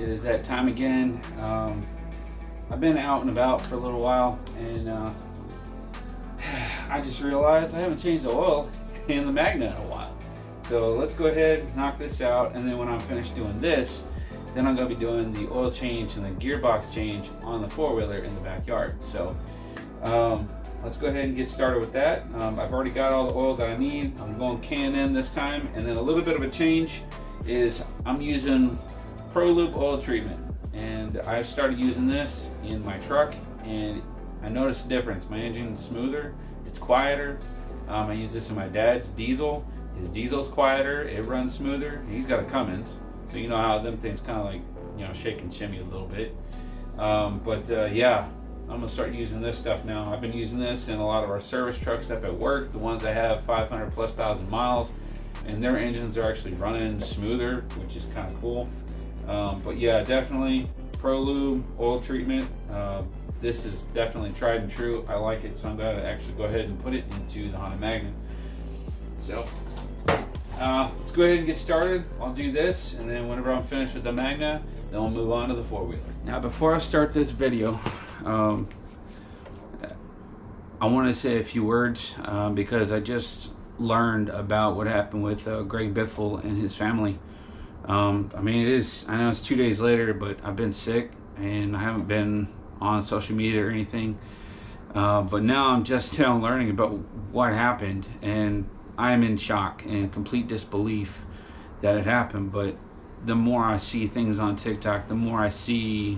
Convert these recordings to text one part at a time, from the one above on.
it is that time again. I've been out and about for a little while, and I just realized I haven't changed the oil in the Magna in a while. So let's go ahead, knock this out, and then when I'm finished doing this, then I'm going to be doing the oil change and the gearbox change on the four-wheeler in the backyard. So let's go ahead and get started with that. I've already got all the oil that I need. I'm going K&N this time, and then a little bit of a change is I'm using Pro Lube oil treatment, and I've started using this in my truck, and I noticed a difference. My engine's smoother, it's quieter. I use this in my dad's diesel. His diesel's quieter, it runs smoother. He's got a Cummins, so you know how them things kind of like, you know, shake and shimmy a little bit. Yeah, I'm gonna start using this stuff now. I've been using this in a lot of our service trucks up at work, the ones that have 500,000+ miles, and their engines are actually running smoother, which is kind of cool. But yeah, definitely Pro Lube oil treatment. This is definitely tried and true. I like it, so I'm going to actually go ahead and put it into the Honda Magna. So let's go ahead and get started. I'll do this, and then whenever I'm finished with the Magna, then we'll move on to the four-wheeler. Now, before I start this video, I want to say a few words because I just learned about what happened with Greg Biffle and his family. I mean, I know it's 2 days later, but I've been sick and I haven't been on social media or anything. But now I'm just learning about what happened, and I'm in shock and complete disbelief that it happened. But the more I see things on TikTok, the more I see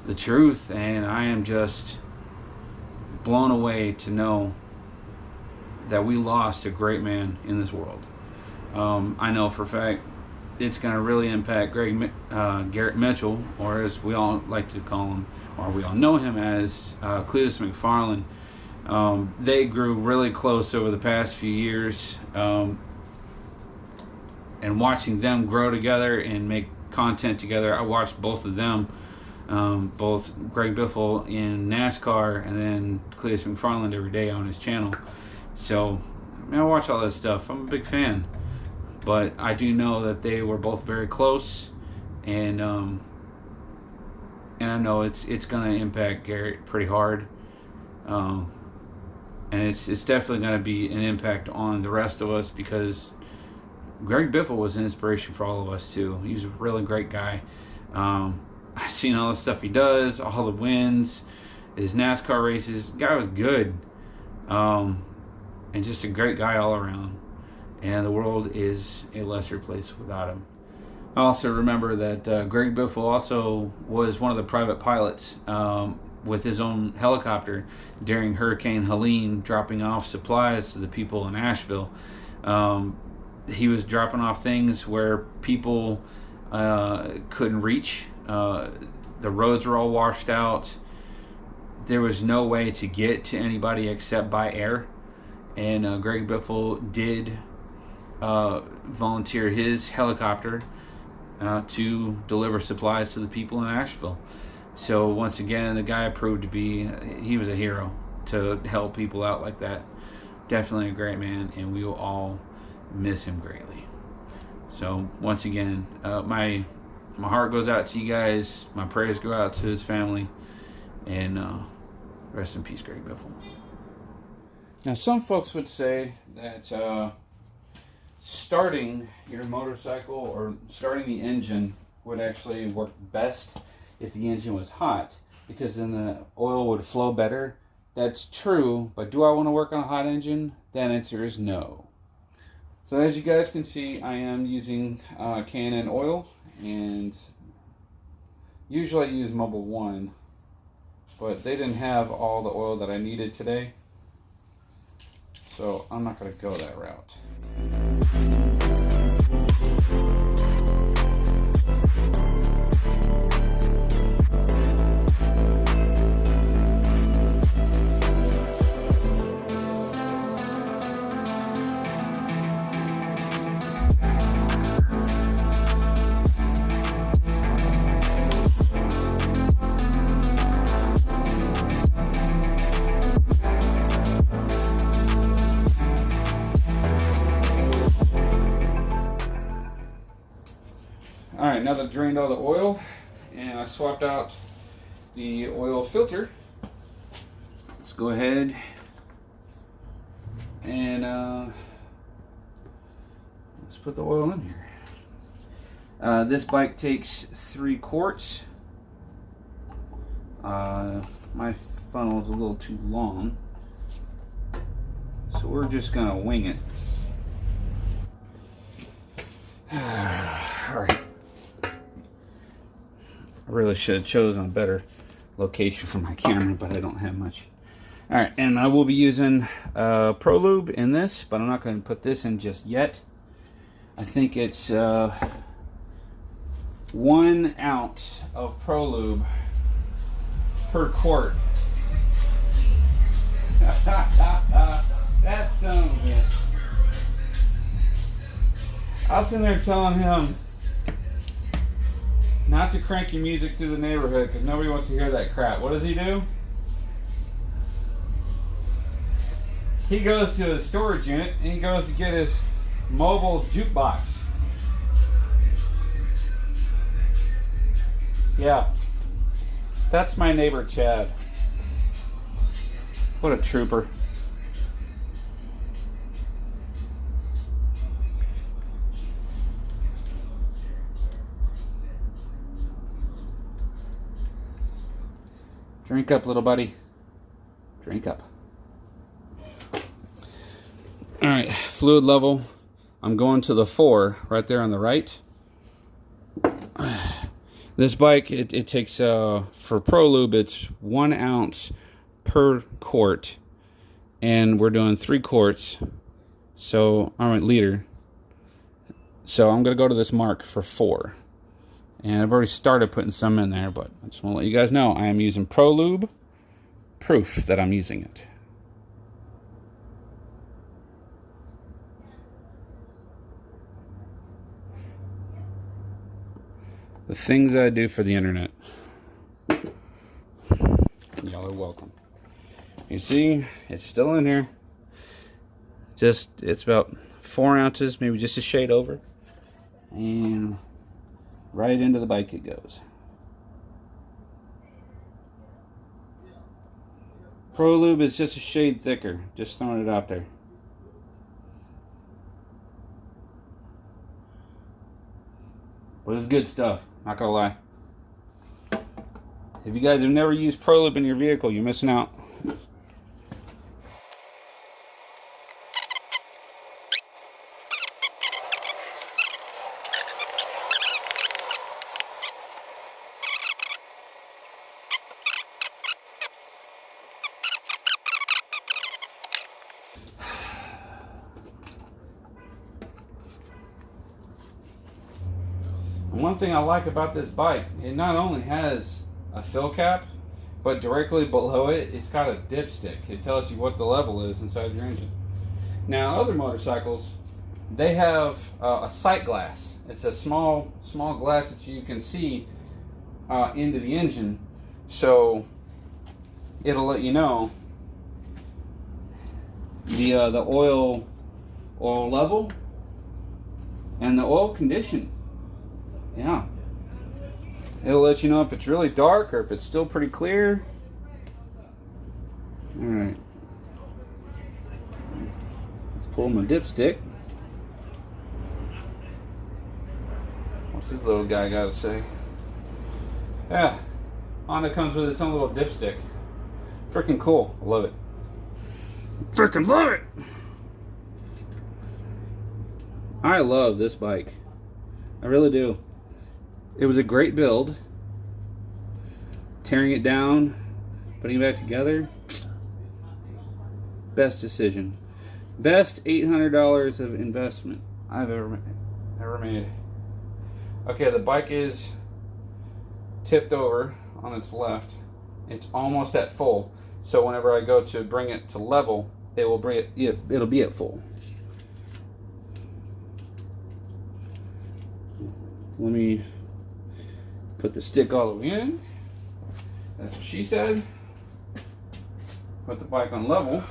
the truth, and I am just blown away to know that we lost a great man in this world. I know for a fact it's going to really impact Garrett Mitchell, or as we all like to call him, or we all know him as Cletus McFarland. They grew really close over the past few years, and watching them grow together and make content together. I watched both of them, both Greg Biffle in NASCAR and then Cletus McFarland every day on his channel. So I mean, I watch all that stuff. I'm a big fan. But I do know that they were both very close, and I know it's going to impact Garrett pretty hard, and it's definitely going to be an impact on the rest of us, because Greg Biffle was an inspiration for all of us too. He's a really great guy. I've seen all the stuff he does, all the wins, his NASCAR races. The guy was good, and just a great guy all around. And the world is a lesser place without him. I also remember that Greg Biffle also was one of the private pilots with his own helicopter during Hurricane Helene, dropping off supplies to the people in Asheville. He was dropping off things where people couldn't reach. The roads were all washed out. There was no way to get to anybody except by air. And Greg Biffle did volunteer his helicopter to deliver supplies to the people in Asheville. So once again, the guy proved to be, he was a hero to help people out like that. Definitely a great man, and we will all miss him greatly. So once again, my heart goes out to you guys. My prayers go out to his family, and rest in peace, Greg Biffle. Now, some folks would say that starting your motorcycle or starting the engine would actually work best if the engine was hot, because then the oil would flow better. That's true, but do I want to work on a hot engine? The answer is no. So as you guys can see, I am using K&N oil, and usually I use Mobil 1, but they didn't have all the oil that I needed today, so I'm not going to go that route. Alright, now that I've drained all the oil and I swapped out the oil filter, let's go ahead and let's put the oil in here. This bike takes 3 quarts. My funnel is a little too long, so we're just gonna wing it. Alright. I really should have chosen a better location for my camera, but I don't have much. Alright, and I will be using Pro Lube in this, but I'm not going to put this in just yet. I think it's 1 ounce of Pro Lube per quart. That son of a bitch. I was sitting there telling him not to crank your music through the neighborhood because nobody wants to hear that crap. What does he do? He goes to his storage unit and he goes to get his mobile jukebox. Yeah, that's my neighbor Chad. What a trooper. Drink up, little buddy. Drink up. Alright, fluid level. I'm going to the 4 right there on the right. This bike, it takes, for Pro Lube, it's 1 ounce per quart. And we're doing 3 quarts. So, liter. So I'm going to go to this mark for 4. And I've already started putting some in there, but I just want to let you guys know I am using Pro Lube. Proof that I'm using it. The things I do for the internet. Y'all are welcome. You see, it's still in here. It's about 4 ounces, maybe just a shade over. And right into the bike it goes. Pro Lube is just a shade thicker. Just throwing it out there. But it's good stuff. Not gonna lie. If you guys have never used Pro Lube in your vehicle, you're missing out. One thing I like about this bike, it not only has a fill cap, but directly below it, it's got a dipstick. It tells you what the level is inside your engine. Now, other motorcycles, they have a sight glass. It's a small glass that you can see into the engine, so it'll let you know the oil level and the oil condition. Yeah, it'll let you know if it's really dark or if it's still pretty clear. All right, let's pull my dipstick. What's this little guy got to say? Yeah, Honda comes with its own little dipstick. Freaking cool. I love it. Freaking love it. I love this bike. I really do. It was a great build. Tearing it down, putting it back together. Best decision. Best $800 of investment I've ever made. Okay, the bike is tipped over on its left. It's almost at full. So whenever I go to bring it to level, it will bring it. It'll be at full. Let me put the stick all the way in. That's what she said. Put the bike on level.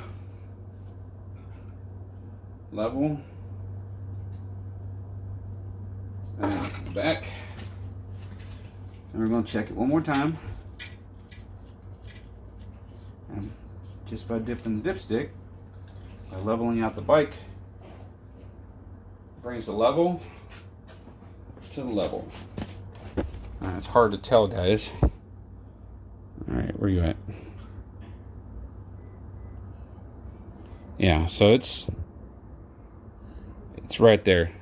Level. And back. And we're going to check it one more time. And just by dipping the dipstick, by leveling out the bike, brings the level to the level. It's hard to tell, guys. Alright, where are you at? Yeah, so it's right there.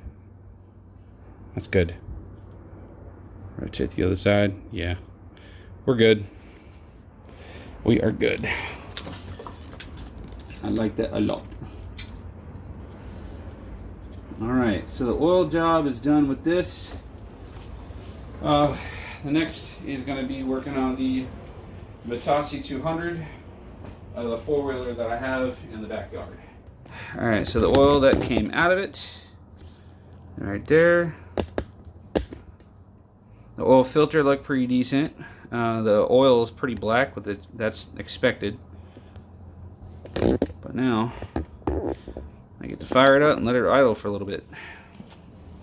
That's good. Rotate the other side. Yeah, we're good. We are good. I like that a lot. Alright, so the oil job is done with this. The next is going to be working on the Vitacci 200, the four-wheeler that I have in the backyard. Alright, so the oil that came out of it, right there. The oil filter looked pretty decent. The oil is pretty black, with it, that's expected. But now, I get to fire it up and let it idle for a little bit.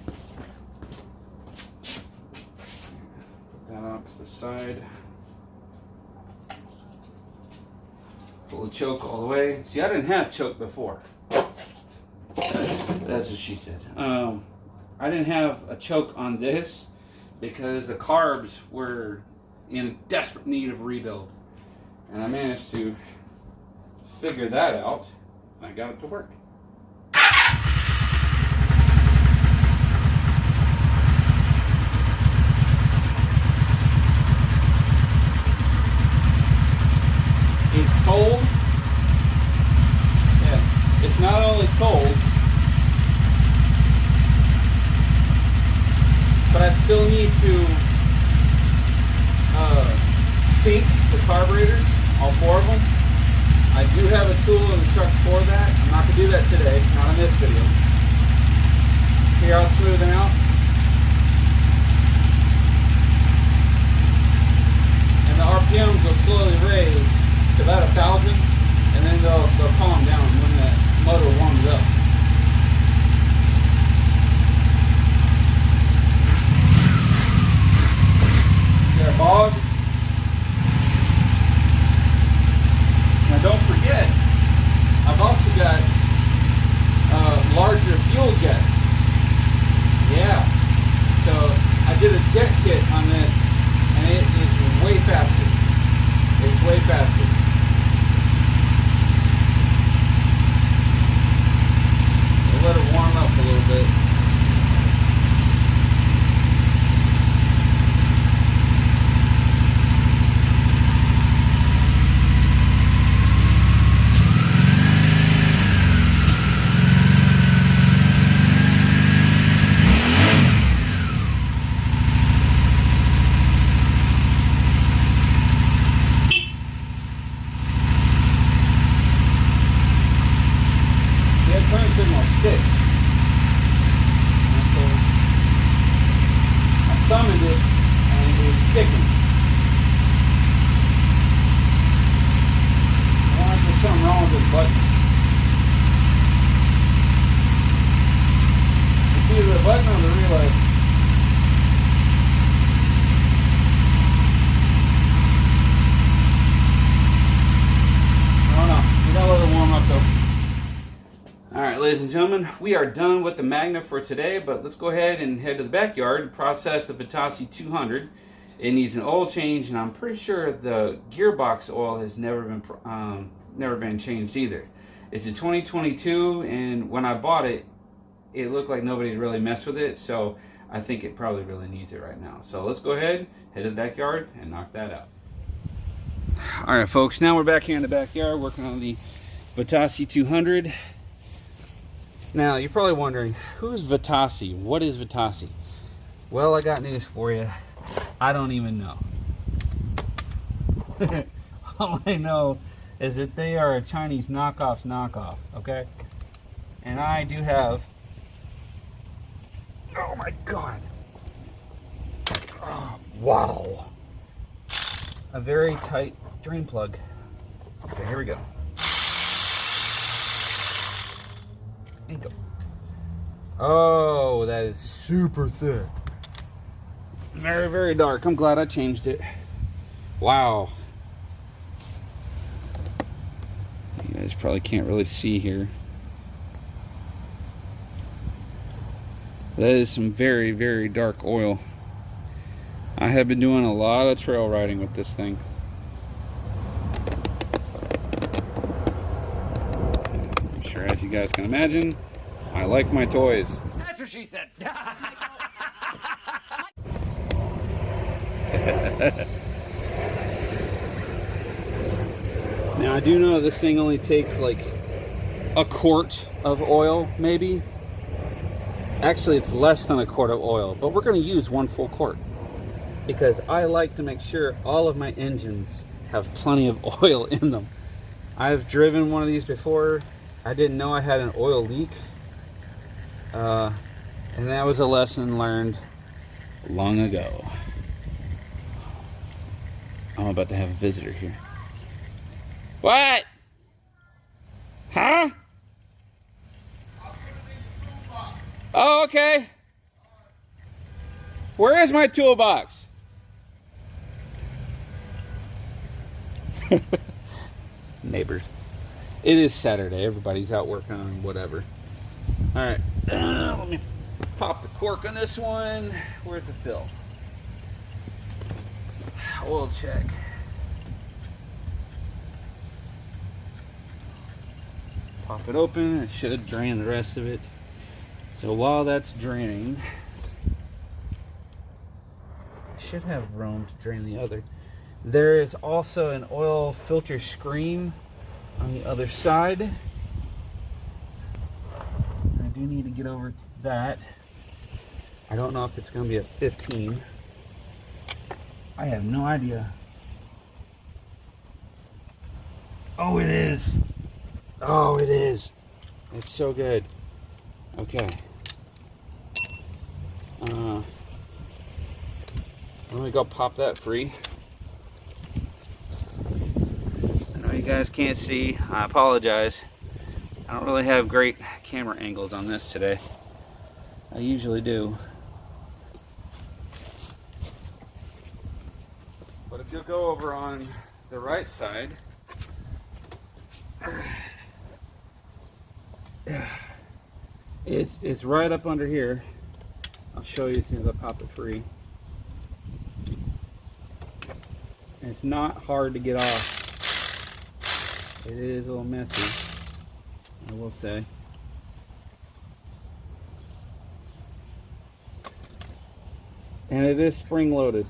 Put that off to the side. Pull the choke all the way. See, I didn't have choke before. That's what she said. I didn't have a choke on this because the carbs were in desperate need of rebuild. And I managed to figure that out. I got it to work. It's cold. Yeah, it's not only cold, but I still need to sink the carburetors, all four of them. I do have a tool in the truck for that. I'm not going to do that today, not in this video. Here, I'll smooth them out. And the RPMs will slowly raise to about 1,000, and then they'll calm down when the motor warms up. Got a bog. Now don't forget, I've also got larger fuel jets. Yeah, so I did a jet kit on this, and it is way faster. It's way faster. We'll let it warm up a little bit. Summoned it and it was sticking. I wonder if there's something wrong with this button. It's either the button or the relay. I don't know. We gotta let it warm up though. Alright, ladies and gentlemen, we are done with the Magna for today, but let's go ahead and head to the backyard and process the Vitacci 200. It needs an oil change, and I'm pretty sure the gearbox oil has never been changed either. It's a 2022, and when I bought it, it looked like nobody had really messed with it, so I think it probably really needs it right now. So let's go ahead, head to the backyard, and knock that out. Alright folks, now we're back here in the backyard working on the Vitacci 200. Now, you're probably wondering, who's Vitacci? What is Vitacci? Well, I got news for you. I don't even know. All I know is that they are a Chinese knockoff, okay? And I do have... Oh my God! Oh, wow! A very tight drain plug. Okay, here we go. Oh, that is super thick. Very, very dark. I'm glad I changed it. Wow. You guys probably can't really see here. That is some very, very dark oil. I have been doing a lot of trail riding with this thing. I'm sure, as you guys can imagine, I like my toys. That's what she said. Now I do know this thing only takes like a quart of oil, maybe. Actually, it's less than a quart of oil, but we're going to use 1 full quart because I like to make sure all of my engines have plenty of oil in them. I've driven one of these before. I didn't know I had an oil leak, and that was a lesson learned long ago. I'm about to have a visitor here. What? Huh? Oh, okay. Where is my toolbox? Neighbors. It is Saturday. Everybody's out working on whatever. All right. Let me pop the cork on this one. Where's the fill? Oil check. Pop it open. It should have drained the rest of it. So while that's draining, I should have room to drain the other. There is also an oil filter screen on the other side. I do need to get over to that. I don't know if it's going to be a 15. I have no idea. Oh, it is. Oh, it is. It's so good. Okay. Let me go pop that free. I know you guys can't see. I apologize. I don't really have great camera angles on this today. I usually do. But if you'll go over on the right side, it's right up under here. I'll show you as soon as I pop it free. And it's not hard to get off. It is a little messy, I will say. And it is spring loaded.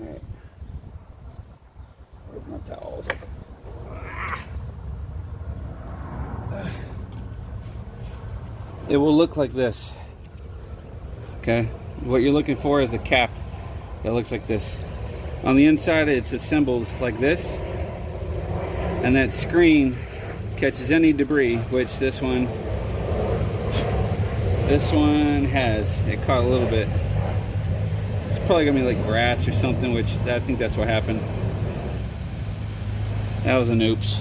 Alright. Where's my towels? It will look like this. Okay? What you're looking for is a cap that looks like this. On the inside it's assembled like this. And that screen catches any debris, which this one has. It caught a little bit. It's probably gonna be like grass or something, which I think that's what happened. That was an oops.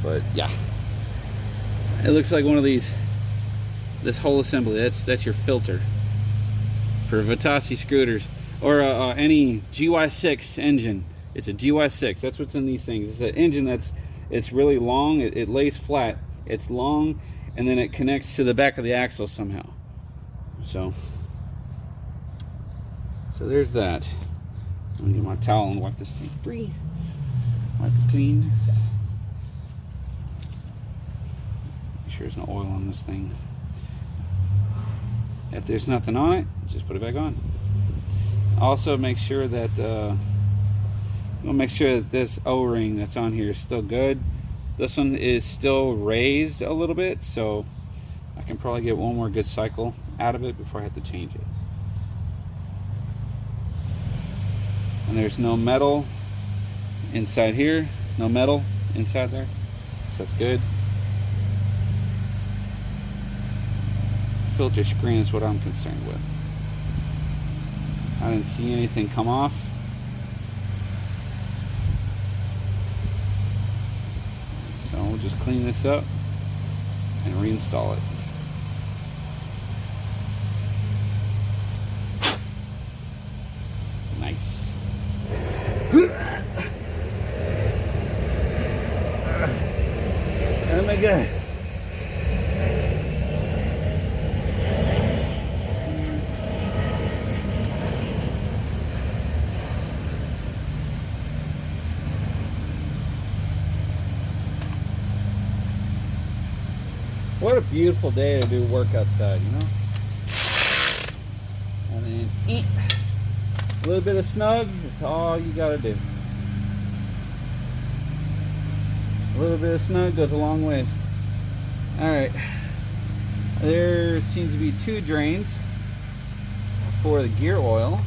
But yeah. It looks like one of these. This whole assembly, that's your filter for Vitacci scooters or any GY6 engine. It's a GY6. That's what's in these things. It's an engine it's really long. It lays flat. It's long, and then it connects to the back of the axle somehow. So there's that. I'm gonna get my towel and wipe this thing free. Wipe it clean. Make sure there's no oil on this thing. If there's nothing on it, just put it back on. Also, make sure that this O-ring that's on here is still good. This one is still raised a little bit, so I can probably get one more good cycle out of it before I have to change it. And there's no metal inside here, no metal inside there, so that's good. Filter screen is what I'm concerned with. I didn't see anything come off. So we'll just clean this up and reinstall it. Nice. Oh my God. What a beautiful day to do work outside, you know? And then eat. A little bit of snug, that's all you gotta do. A little bit of snug goes a long ways. Alright. There seems to be 2 drains for the gear oil.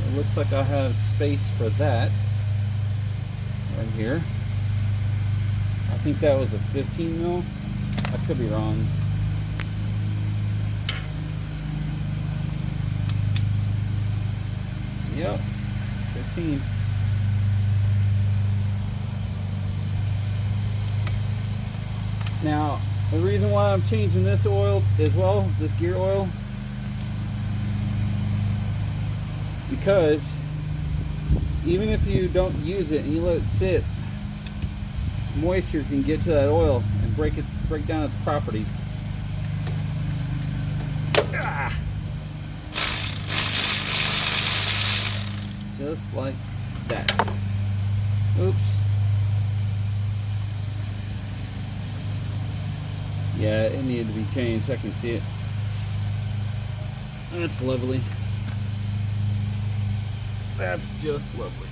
It looks like I have space for that right here. I think that was a 15 mil. I could be wrong. Yep, 15. Now, the reason why I'm changing this oil as well, this gear oil, because even if you don't use it and you let it sit, moisture can get to that oil and break down its properties. Ah. Just like that. Oops. Yeah, it needed to be changed. I can see it. That's lovely. That's just lovely.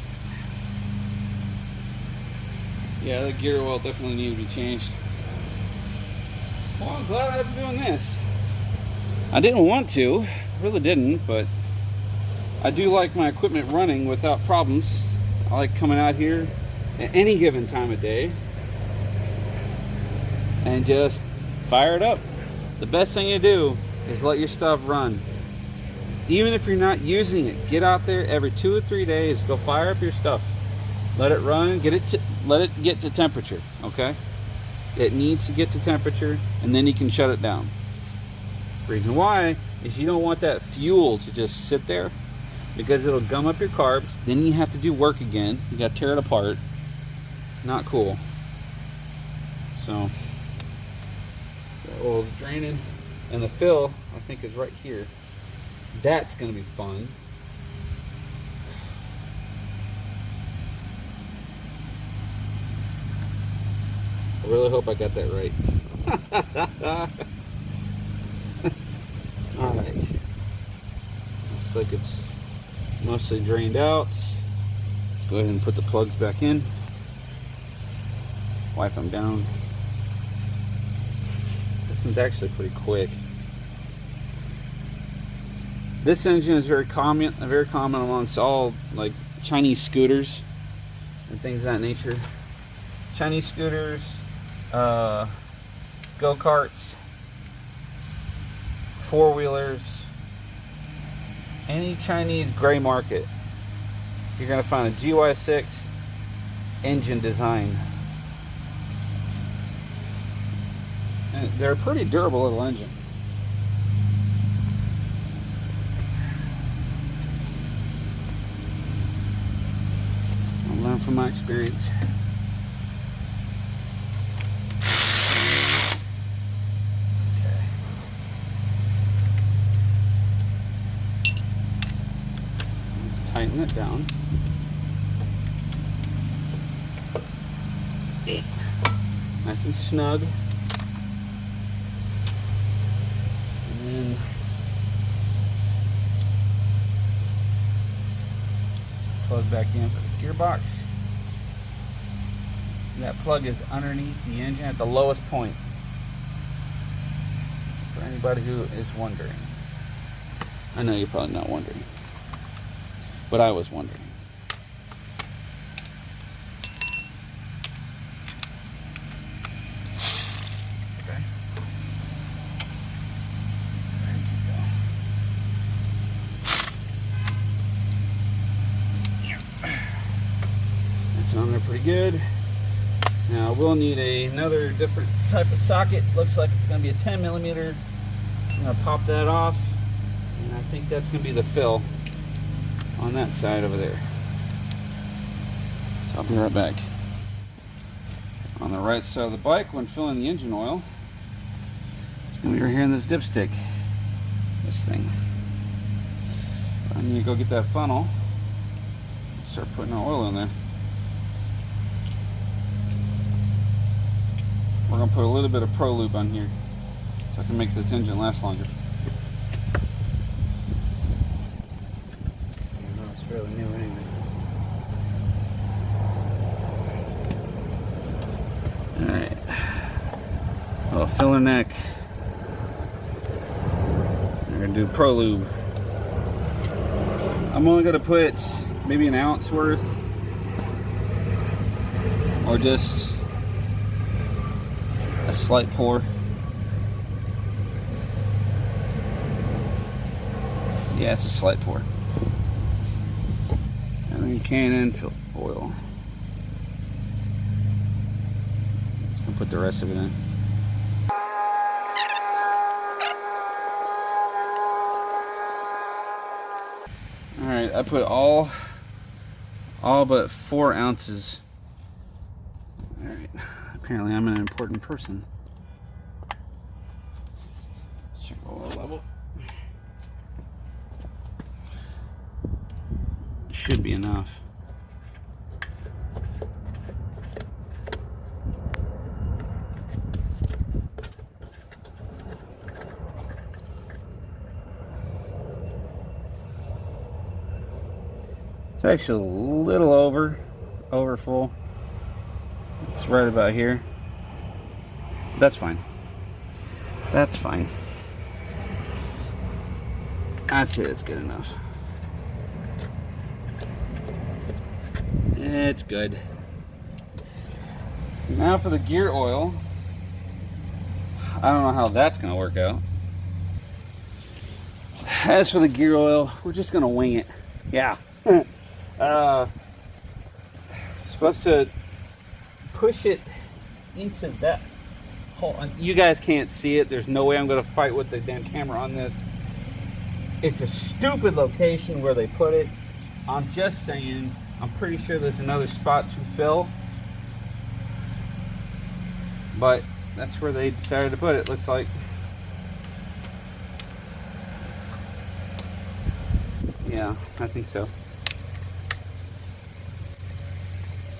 Yeah, the gear oil definitely needed to be changed. Well, I'm glad I'm doing this. I didn't want to, really didn't, but I do like my equipment running without problems. I like coming out here at any given time of day and just fire it up. The best thing to do is let your stuff run. Even if you're not using it, get out there every 2 or 3 days, go fire up your stuff. Let it run, let it get to temperature, okay? It needs to get to temperature, and then you can shut it down. The reason why is you don't want that fuel to just sit there, because it'll gum up your carbs. Then you have to do work again. You got to tear it apart. Not cool. So the oil's draining, and the fill I think is right here. That's going to be fun. I really hope I got that right. All right. Looks like it's mostly drained out. Let's go ahead and put the plugs back in. Wipe them down. This one's actually pretty quick. This engine is very common amongst all like Chinese scooters and things of that nature. Chinese scooters, go-karts, four-wheelers, any Chinese gray market, you're going to find a GY6 engine design. And they're a pretty durable little engine. I'll learn from my experience. Tighten it down. Nice and snug. And then plug back in for the gearbox. And that plug is underneath the engine at the lowest point. For anybody who is wondering. I know you're probably not wondering, but I was wondering. Okay. There you go. Yeah. That's on there pretty good. Now we'll need another different type of socket. Looks like it's going to be a 10 millimeter. I'm going to pop that off, and I think that's going to be the fill on that side over there. So I'll be right back. On the right side of the bike, when filling the engine oil, it's going to be right here in this dipstick. This thing. I need to go get that funnel and start putting our oil in there. We're going to put a little bit of Pro Lube on here so I can make this engine last longer. I know it's fairly new anyway. Alright. Well, filler neck. We're going to do Pro Lube. I'm only going to put maybe an ounce worth, or just a slight pour. Yeah, it's a slight pour. And then you can infill oil. Just gonna put the rest of it in. Alright, I put all but 4 ounces. Alright, apparently I'm an important person. Let's check oil level. Should be enough. It's actually a little over full. It's right about here. That's fine. That's fine. I'd say it's good enough. It's good. Now for the gear oil. I don't know how that's going to work out. As for the gear oil, we're just going to wing it. Yeah. Supposed to push it into that hole. You guys can't see it. There's no way I'm going to fight with the damn camera on this. It's a stupid location where they put it. I'm just saying, I'm pretty sure there's another spot to fill, but that's where they decided to put it, looks like. Yeah, I think so.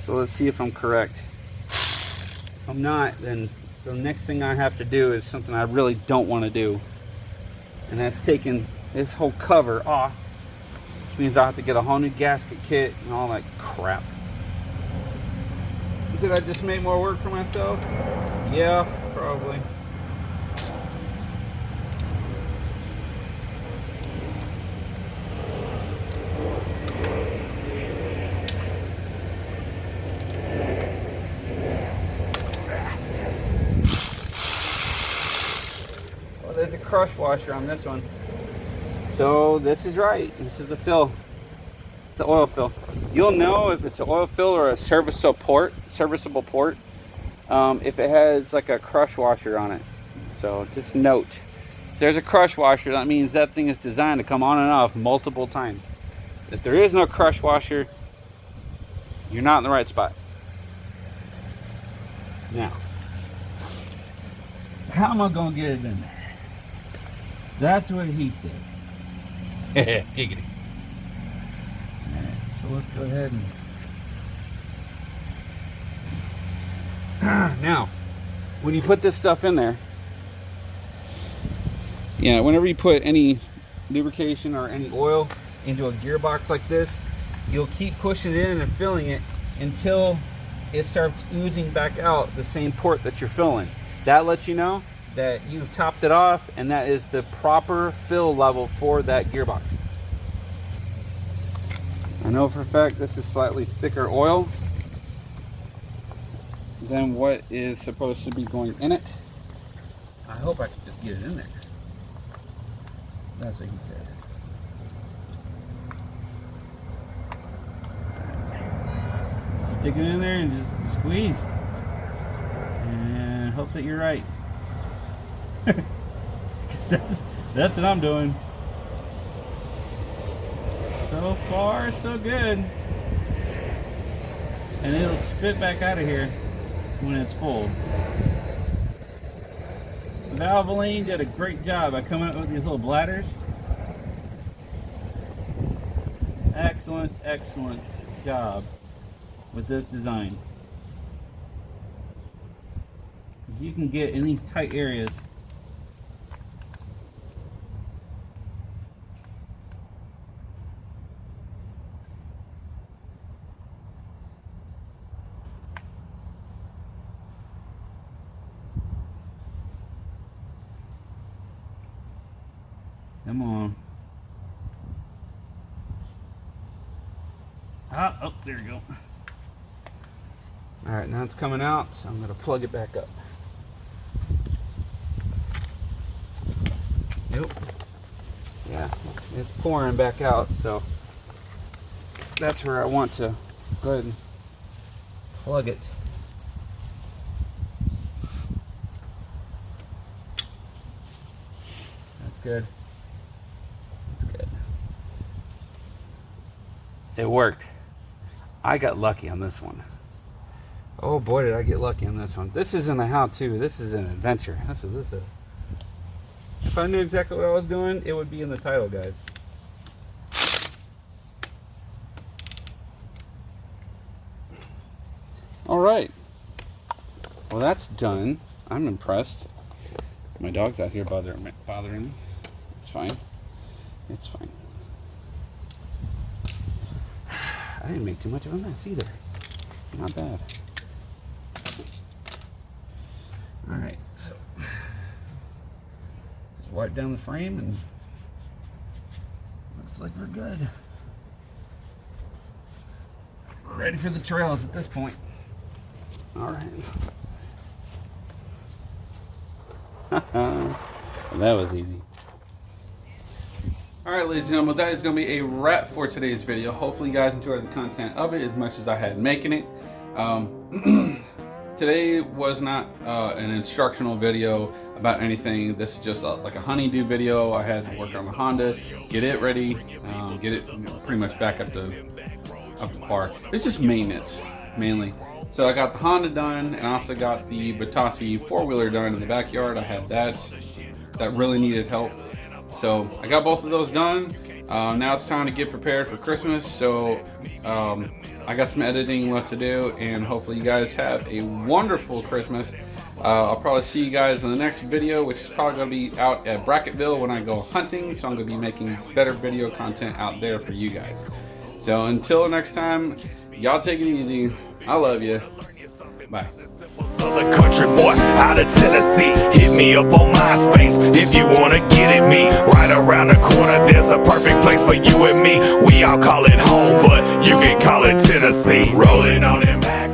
So let's see if I'm correct. If I'm not, then the next thing I have to do is something I really don't want to do, and that's taking this whole cover off, which means I'll have to get a whole new gasket kit and all that crap. Did I just make more work for myself? Yeah, probably. Well, there's a crush washer on this one. So this is right. This is the fill. It's the oil fill. You'll know if it's an oil fill or a serviceable port if it has like a crush washer on it. So just note, if there's a crush washer, that means that thing is designed to come on and off multiple times. If there is no crush washer, you're not in the right spot. Now, how am I gonna get it in there? That's what he said. Giggity. Alright, so let's go ahead and now, when you put this stuff in there, yeah, whenever you put any lubrication or any oil into a gearbox like this, you'll keep pushing it in and filling it until it starts oozing back out the same port that you're filling. That lets you know that you've topped it off and that is the proper fill level for that gearbox. I know for a fact this is slightly thicker oil than what is supposed to be going in it. I hope I can just get it in there. That's what he said. Stick it in there and just squeeze. hope that you're right. That's what I'm doing. So far, so good. And it'll spit back out of here when it's full. Valvoline did a great job by coming up with these little bladders. Excellent, excellent job with this design. You can get in these tight areas. Come on. Oh, there you go. Alright, now it's coming out, so I'm going to plug it back up. Nope. Yeah, it's pouring back out, so that's where I want to go ahead and plug it. That's good. That's good. It worked. I got lucky on this one. Oh boy, did I get lucky on this one. This isn't a how-to, this is an adventure. That's what this is. If I knew exactly what I was doing, it would be in the title, guys. Alright. Well, that's done. I'm impressed. My dog's out here bothering me. It's fine. It's fine. I didn't make too much of a mess either. Not bad. Alright, so just wipe down the frame and looks like we're good. We're ready for the trails at this point. Alright. That was easy. Alright, ladies and gentlemen, that is going to be a wrap for today's video. Hopefully you guys enjoyed the content of it as much as I had making it. Today was not an instructional video about anything. This is just like a honeydew video. I had to work on the Honda, get it ready, get it pretty much back up to par. It's just maintenance, mainly. So I got the Honda done, and I also got the Vitacci four-wheeler done in the backyard. I had that really needed help. So I got both of those done. Now it's time to get prepared for Christmas. So I got some editing left to do, and hopefully you guys have a wonderful Christmas. I'll probably see you guys in the next video, which is probably going to be out at Bracketville when I go hunting. So I'm going to be making better video content out there for you guys. So until next time, y'all take it easy. I love you. Bye. Southern country boy out of Tennessee. Hit me up on MySpace if you wanna get at me. Right around the corner, there's a perfect place for you and me. We all call it home, but you can call it Tennessee. Rolling on them back.